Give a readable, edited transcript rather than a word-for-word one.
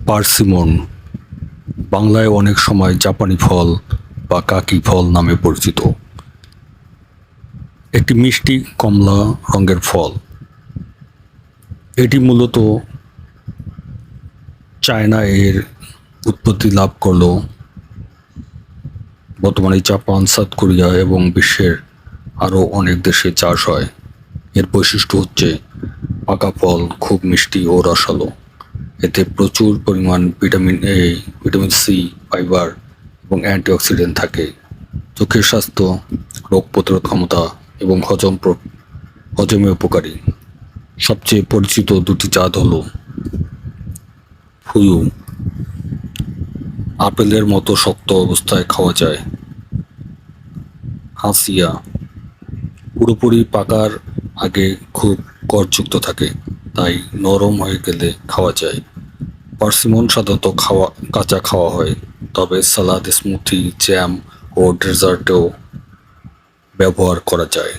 Persimmon বাংলায় অনেক সময় জাপানি ফল বা কাকি ফল নামে পরিচিত। একটি মিষ্টি কমলা রঙের ফল। এটি মূলত চায়না এর উৎপত্তি লাভ করলেও বর্তমানে জাপান, সাউথ কোরিয়া এবং বিশ্বের আরও অনেক দেশে চাষ হয়। এর বৈশিষ্ট্য হচ্ছে পাকা ফল খুব মিষ্টি ও রসালো। এতে প্রচুর পরিমাণ vitamin A, vitamin C, fibre এবং অ্যান্টিঅক্সিডেন্ট থাকে। চোখের স্বাস্থ্য, রোগ প্রতিরোধ ক্ষমতা এবং হজমে উপকারী। সবচেয়ে পরিচিত দুটি জাত হল ফুয়ু, আপেলের মতো শক্ত অবস্থায় খাওয়া যায়। হাসিয়া, পুরোপুরি পাকার আগে খুব কড়যুক্ত থাকে, তাই নরম হয়ে গেলে খাওয়া যায়। পার্সিমন সাধারণত কাঁচা খাওয়া হয়, তবে সালাদ, স্মুথি, জ্যাম ও ডেজার্টেও ব্যবহার করা যায়।